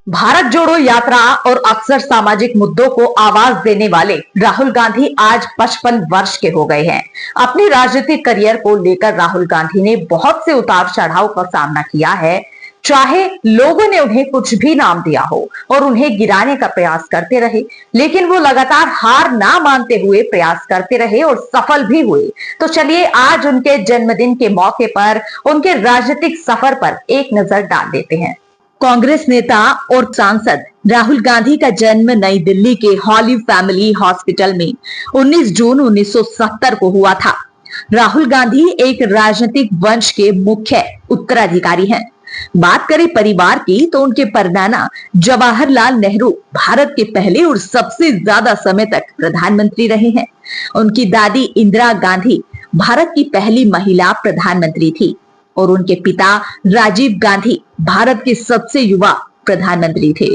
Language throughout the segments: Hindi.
भारत जोड़ो यात्रा और अक्सर सामाजिक मुद्दों को आवाज देने वाले राहुल गांधी आज 55 वर्ष के हो गए हैं। अपने राजनीतिक करियर को लेकर राहुल गांधी ने बहुत से उतार चढ़ाव का सामना किया है। चाहे लोगों ने उन्हें कुछ भी नाम दिया हो और उन्हें गिराने का प्रयास करते रहे, लेकिन वो लगातार हार ना मानते हुए प्रयास करते रहे और सफल भी हुए। तो चलिए आज उनके जन्मदिन के मौके पर उनके राजनीतिक सफर पर एक नजर डाल देते हैं। कांग्रेस नेता और सांसद राहुल गांधी का जन्म नई दिल्ली के हॉली फैमिली हॉस्पिटल में 19 जून 1970 को हुआ था। राहुल गांधी एक राजनीतिक वंश के मुख्य उत्तराधिकारी हैं। बात करें परिवार की तो उनके परदादा जवाहरलाल नेहरू भारत के पहले और सबसे ज्यादा समय तक प्रधानमंत्री रहे हैं। उनकी दादी इंदिरा गांधी भारत की पहली महिला प्रधानमंत्री थी और उनके पिता राजीव गांधी भारत के सबसे युवा प्रधानमंत्री थे।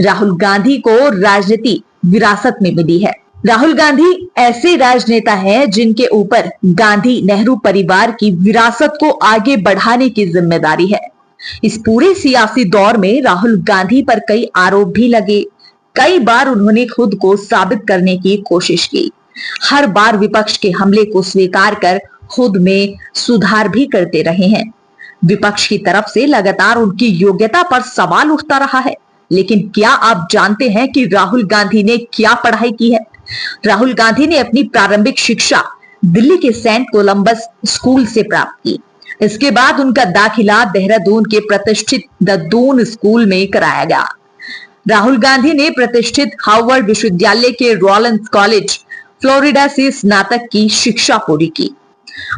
राहुल गांधी को राजनीति विरासत में मिली है। राहुल गांधी ऐसे राजनेता हैं जिनके ऊपर गांधी नेहरू परिवार की विरासत को आगे बढ़ाने की जिम्मेदारी है। इस पूरे सियासी दौर में राहुल गांधी पर कई आरोप भी लगे। कई बार उन्होंने खुद को साबित करने की कोशिश की। हर बार विपक्ष के हमले को स्वीकार कर खुद में सुधार भी करते रहे हैं। विपक्ष की तरफ से लगातार उनकी योग्यता पर सवाल उठता रहा है। लेकिन क्या आप जानते हैं कि राहुल गांधी ने क्या पढ़ाई की है? राहुल गांधी ने अपनी प्रारंभिक शिक्षा दिल्ली के सेंट कोलंबस स्कूल से प्राप्त की। इसके बाद उनका दाखिला देहरादून के प्रतिष्ठित द दून स्कूल में कराया गया। राहुल गांधी ने प्रतिष्ठित हार्वर्ड विश्वविद्यालय के रॉलिंस कॉलेज फ्लोरिडा से स्नातक की शिक्षा पूरी की।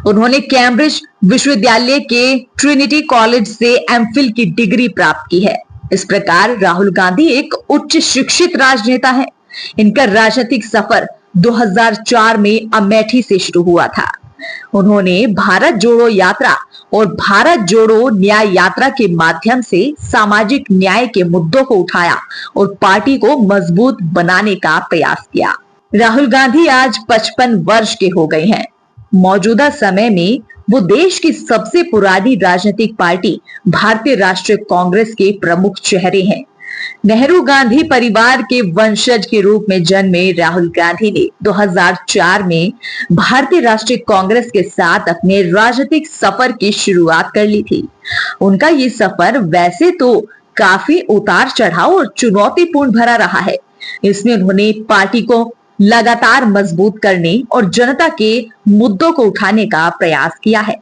उन्होंने कैम्ब्रिज विश्वविद्यालय के ट्रिनिटी कॉलेज से एमफिल की डिग्री प्राप्त की है। इस प्रकार राहुल गांधी एक उच्च शिक्षित राजनेता है। इनका राजनीतिक सफर 2004 में अमेठी से शुरू हुआ था। उन्होंने भारत जोड़ो यात्रा और भारत जोड़ो न्याय यात्रा के माध्यम से सामाजिक न्याय के मुद्दों को उठाया और पार्टी को मजबूत बनाने का प्रयास किया। राहुल गांधी आज 55 वर्ष के हो गए हैं। मौजूदा समय में वो देश की सबसे पुरानी राजनीतिक पार्टी भारतीय राष्ट्रीय कांग्रेस के प्रमुख चेहरे हैं। नेहरू गांधी परिवार के वंशज के रूप में जन्मे राहुल गांधी ने 2004 में भारतीय राष्ट्रीय कांग्रेस के साथ अपने राजनीतिक सफर की शुरुआत कर ली थी। उनका ये सफर वैसे तो काफी उतार चढ़ाव और चुनौतीपूर्ण भरा रहा है। इसमें उन्होंने पार्टी को लगातार मजबूत करने और जनता के मुद्दों को उठाने का प्रयास किया है।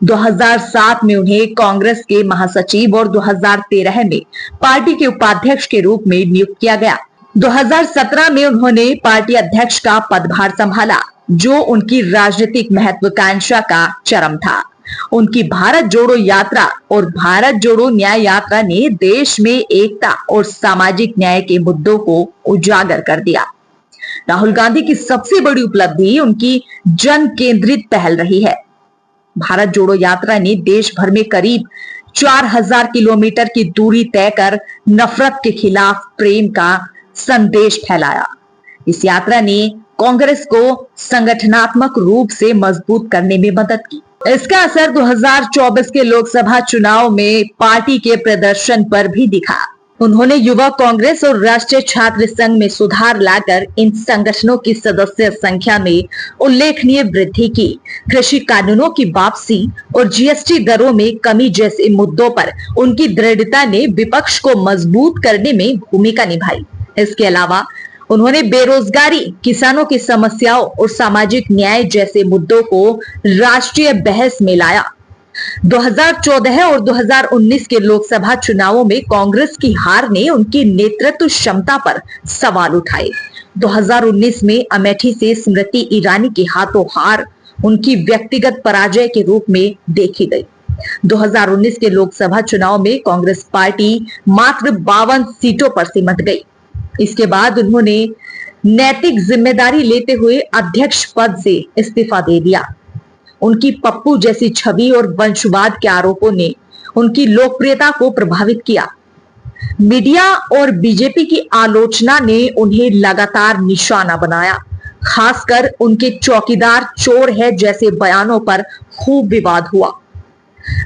2007 में उन्हें कांग्रेस के महासचिव और 2013 में पार्टी के उपाध्यक्ष के रूप में नियुक्त किया गया। 2017 में उन्होंने पार्टी अध्यक्ष का पदभार संभाला, जो उनकी राजनीतिक महत्वाकांक्षा का चरम था। उनकी भारत जोड़ो यात्रा और भारत जोड़ो न्याय यात्रा ने देश में एकता और सामाजिक न्याय के मुद्दों को उजागर कर दिया। राहुल गांधी की सबसे बड़ी उपलब्धि उनकी जन केंद्रित पहल रही है। भारत जोड़ो यात्रा ने देश भर में करीब 4000 किलोमीटर की दूरी तय कर नफरत के खिलाफ प्रेम का संदेश फैलाया। इस यात्रा ने कांग्रेस को संगठनात्मक रूप से मजबूत करने में मदद की। इसका असर 2024 के लोकसभा चुनाव में पार्टी के प्रदर्शन पर भी दिखा। उन्होंने युवा कांग्रेस और राष्ट्रीय छात्र संघ में सुधार लाकर इन संगठनों की सदस्य संख्या में उल्लेखनीय वृद्धि की। कृषि कानूनों की वापसी और जीएसटी दरों में कमी जैसे मुद्दों पर उनकी दृढ़ता ने विपक्ष को मजबूत करने में भूमिका निभाई। इसके अलावा उन्होंने बेरोजगारी, किसानों की समस्याओं और सामाजिक न्याय जैसे मुद्दों को राष्ट्रीय बहस में लाया। 2014 और 2019 के लोकसभा चुनावों में कांग्रेस की हार ने उनकी नेतृत्व क्षमता पर सवाल उठाए। 2019 में अमेठी से स्मृति ईरानी के हाथों हार उनकी व्यक्तिगत पराजय के रूप में देखी गई। 2019 के लोकसभा चुनाव में कांग्रेस पार्टी मात्र 52 सीटों पर सिमट गई। इसके बाद उन्होंने नैतिक जिम्मेदारी लेते हुए अध्यक्ष पद से इस्तीफा दे दिया। उनकी पप्पू जैसी छवि और वंशवाद के आरोपों ने उनकी लोकप्रियता को प्रभावित किया। मीडिया और बीजेपी की आलोचना ने उन्हें लगातार निशाना बनाया। खासकर उनके चौकीदार चोर है जैसे बयानों पर खूब विवाद हुआ।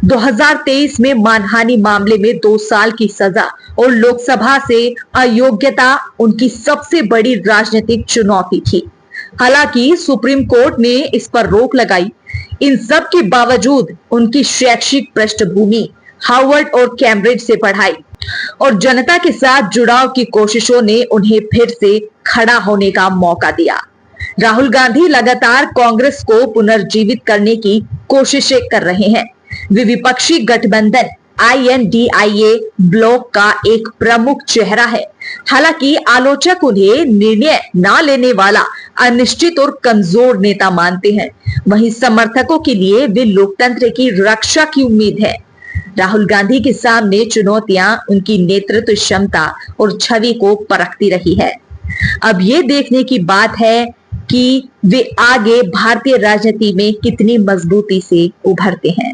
2023 में मानहानि मामले में 2 साल की सजा और लोकसभा से अयोग्यता उनकी सबसे बड़ी राजनीतिक चुनौती थी। हालांकि सुप्रीम कोर्ट ने इस पर रोक लगाई। इन सब के बावजूद उनकी शैक्षिक पृष्ठभूमि, हार्वर्ड और कैम्ब्रिज से पढ़ाई और जनता के साथ जुड़ाव की कोशिशों ने उन्हें फिर से खड़ा होने का मौका दिया। राहुल गांधी लगातार कांग्रेस को पुनर्जीवित करने की कोशिशें कर रहे हैं। वे विपक्षी गठबंधन INDIA ब्लॉक का एक प्रमुख चेहरा है। हालांकि आलोचक उन्हें निर्णय न लेने वाला, अनिश्चित और कमजोर नेता मानते हैं। वहीं समर्थकों के लिए वे लोकतंत्र की रक्षा की उम्मीद है। राहुल गांधी के सामने चुनौतियां उनकी नेतृत्व क्षमता और छवि को परखती रही है। अब ये देखने की बात है कि वे आगे भारतीय राजनीति में कितनी मजबूती से उभरते हैं।